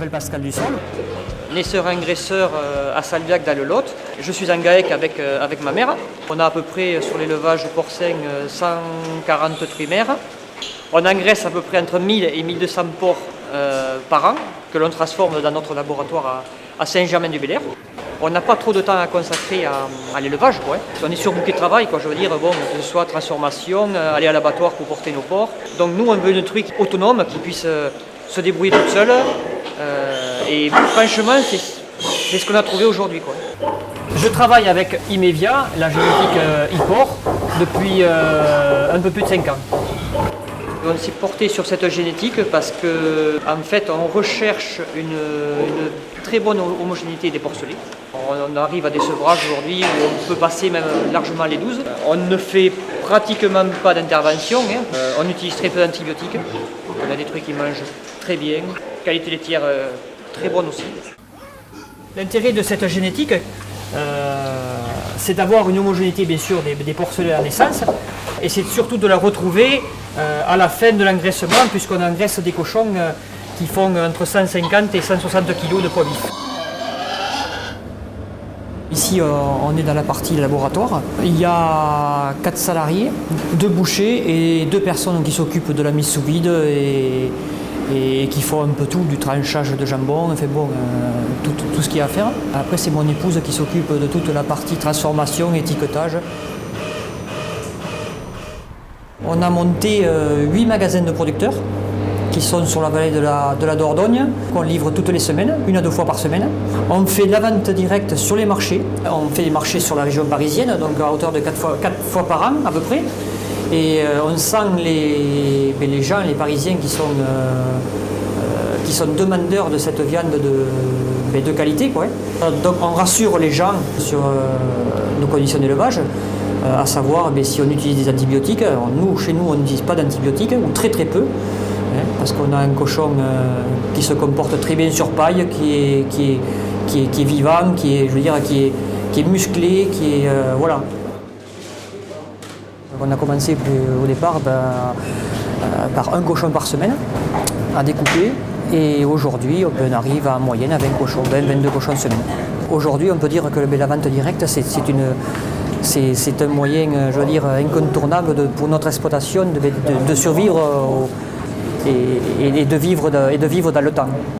m'appelle Pascal Dussol. Naisseur-engraisseur à Salviac dans le Lot. Je suis en GAEC avec ma mère. On a à peu près sur l'élevage porcin 140 trimères. On engraisse à peu près entre 1000 et 1200 porcs par an que l'on transforme dans notre laboratoire à Saint-Germain-du-Bel-Air. On n'a pas trop de temps à consacrer à l'élevage. On est surbooké de travail, je veux dire, que ce soit transformation, aller à l'abattoir pour porter nos porcs. Donc nous, on veut une truc autonome qui puisse se débrouiller toute seule. Et franchement, c'est ce qu'on a trouvé aujourd'hui. Je travaille avec Imevia, la génétique e-porc, depuis un peu plus de 5 ans. On s'est porté sur cette génétique parce qu'en fait, on recherche une très bonne homogénéité des porcelets. On arrive à des sevrages aujourd'hui où on peut passer même largement les 12. On ne fait pratiquement pas d'intervention. On utilise très peu d'antibiotiques. On a des trucs qui mangent très bien. Qualité laitière très bonne aussi. L'intérêt de cette génétique, c'est d'avoir une homogénéité bien sûr des porcelets à naissance, et c'est surtout de la retrouver à la fin de l'engraissement, puisqu'on engraisse des cochons qui font entre 150 et 160 kg de poids vif. Ici, on est dans la partie laboratoire. Il y a 4 salariés, 2 bouchers et 2 personnes qui s'occupent de la mise sous vide et qui font un peu tout, du tranchage de jambon, enfin bon, tout ce qu'il y a à faire. Après, c'est mon épouse qui s'occupe de toute la partie transformation, étiquetage. On a monté 8 magasins de producteurs qui sont sur la vallée de la Dordogne, qu'on livre toutes les semaines, 1 à 2 fois par semaine. On fait la vente directe sur les marchés. On fait des marchés sur la région parisienne, donc à hauteur de 4 fois par an à peu près. Et on sent les gens, les Parisiens qui sont demandeurs de cette viande de qualité. Donc on rassure les gens sur nos conditions d'élevage, à savoir si on utilise des antibiotiques. Chez nous, on n'utilise pas d'antibiotiques, ou très peu. Parce qu'on a un cochon qui se comporte très bien sur paille, qui est vivant, qui est musclé, voilà. On a commencé au départ par un cochon par semaine à découper, et aujourd'hui on arrive en moyenne à 20 cochons, 22 cochons semaine. Aujourd'hui on peut dire que la vente directe c'est un moyen, je veux dire, incontournable pour notre exploitation de survivre et de vivre dans le temps.